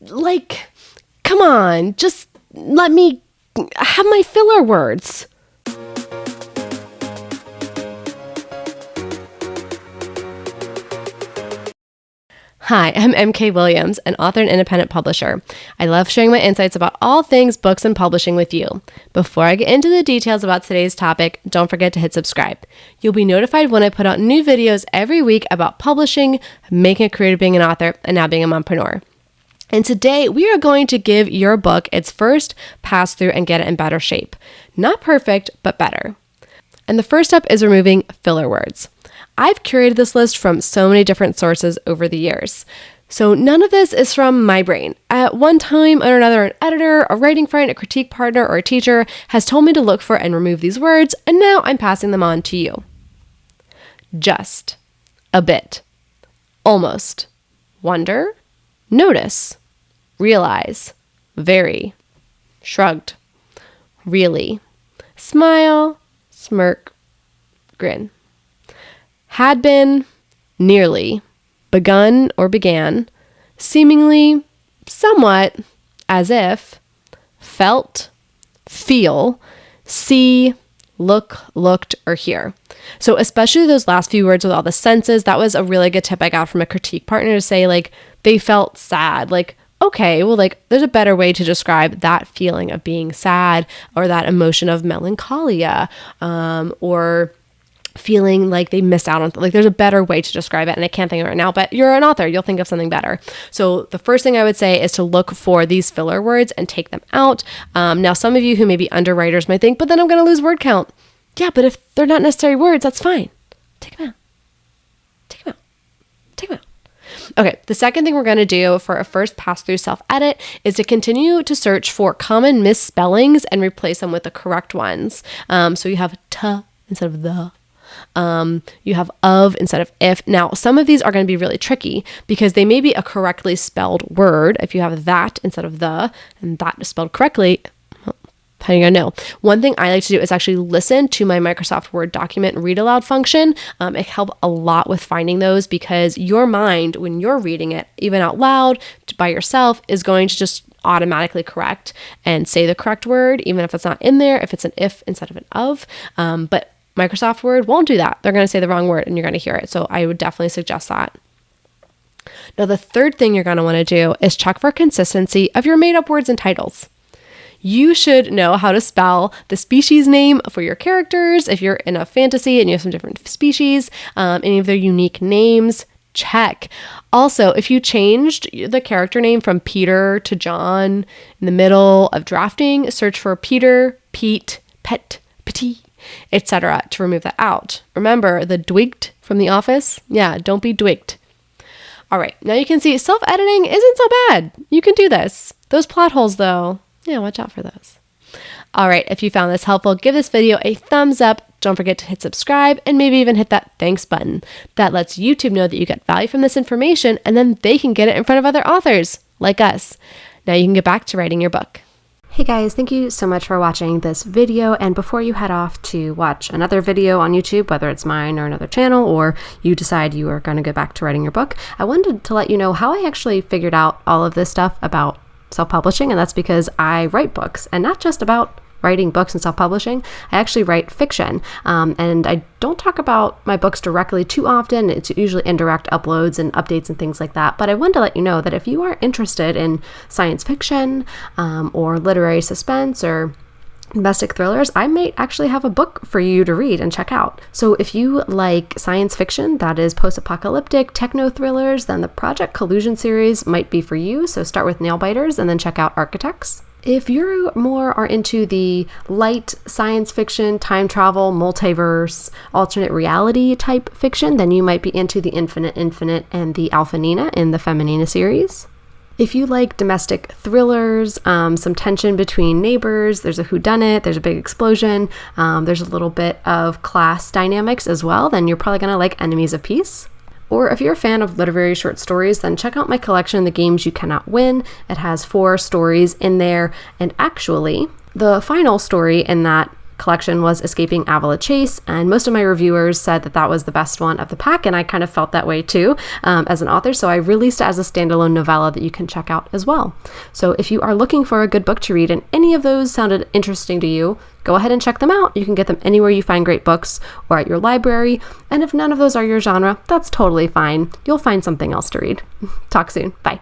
like, come on, just let me have my filler words. Hi, I'm MK Williams, an author and independent publisher. I love sharing my insights about all things books and publishing with you. Before I get into the details about today's topic, don't forget to hit subscribe. You'll be notified when I put out new videos every week about publishing, making a career of being an author, and now being a mompreneur. And today we are going to give your book its first pass through and get it in better shape. Not perfect, but better. And the first step is removing filler words. I've curated this list from so many different sources over the years. So none of this is from my brain. At one time or another, an editor, a writing friend, a critique partner, or a teacher has told me to look for and remove these words, and now I'm passing them on to you. Just, a bit, almost, wonder, notice, realize, very, shrugged, really, smile, smirk, grin. Had been, nearly, begun or began, seemingly, somewhat, as if, felt, feel, see, look, looked, or hear. So especially those last few words with all the senses, that was a really good tip I got from a critique partner to say, like, they felt sad. Like, okay, well, like, there's a better way to describe that feeling of being sad or that emotion of melancholia, or feeling like they missed out on, like, there's a better way to describe it, and I can't think of it right now, but you're an author, you'll think of something better. So the first thing I would say is to look for these filler words and take them out. Now, some of you who may be underwriters might think, but then I'm going to lose word count. Yeah, but if they're not necessary words, that's fine. Take them out. Take them out. Take them out. Okay, the second thing we're going to do for a first pass-through self-edit is to continue to search for common misspellings and replace them with the correct ones. So you have t instead of the. You have of instead of if. Now, some of these are going to be really tricky because they may be a correctly spelled word. If you have that instead of the, and that is spelled correctly, well, how are you going to know? One thing I like to do is actually listen to my Microsoft Word document read-aloud function. It helps a lot with finding those because your mind, when you're reading it, even out loud by yourself, is going to just automatically correct and say the correct word, even if it's not in there, if it's an if instead of an of. But Microsoft Word won't do that. They're going to say the wrong word and you're going to hear it. So I would definitely suggest that. Now, the third thing you're going to want to do is check for consistency of your made up words and titles. You should know how to spell the species name for your characters. If you're in a fantasy and you have some different species, any of their unique names, check. Also, if you changed the character name from Peter to John in the middle of drafting, search for Peter, Pete, Pet, Petit, etc. to remove that out. Remember the Dwigt from The Office? Yeah, don't be Dwigt. All right, now you can see self-editing isn't so bad. You can do this. Those plot holes though, yeah, watch out for those. All right, if you found this helpful, give this video a thumbs up. Don't forget to hit subscribe and maybe even hit that thanks button. That lets YouTube know that you get value from this information and then they can get it in front of other authors like us. Now you can get back to writing your book. Hey guys, thank you so much for watching this video, and before you head off to watch another video on YouTube, whether it's mine or another channel, or you decide you are going to go back to writing your book, I wanted to let you know how I actually figured out all of this stuff about self-publishing, and that's because I write books, and not just about writing books and self-publishing. I actually write fiction, and I don't talk about my books directly too often. It's usually indirect uploads and updates and things like that, but I wanted to let you know that if you are interested in science fiction or literary suspense or domestic thrillers, I might actually have a book for you to read and check out. So if you like science fiction that is post-apocalyptic techno thrillers, then the Project Collusion series might be for you. So start with Nail Biters and then check out Architects. If you more are into the light science fiction, time travel, multiverse, alternate reality type fiction, then you might be into the Infinite and the Alpha Nina in the Feminina series. If you like domestic thrillers, some tension between neighbors, there's a whodunit, there's a big explosion, there's a little bit of class dynamics as well, then you're probably gonna like Enemies of Peace. Or if you're a fan of literary short stories, then check out my collection, The Games You Cannot Win. It has 4 stories in there, and actually, the final story in that collection was Escaping Avila Chase, and most of my reviewers said that that was the best one of the pack, and I kind of felt that way too as an author, so I released it as a standalone novella that you can check out as well. So if you are looking for a good book to read and any of those sounded interesting to you, go ahead and check them out. You can get them anywhere you find great books or at your library, and if none of those are your genre, that's totally fine. You'll find something else to read. Talk soon. Bye.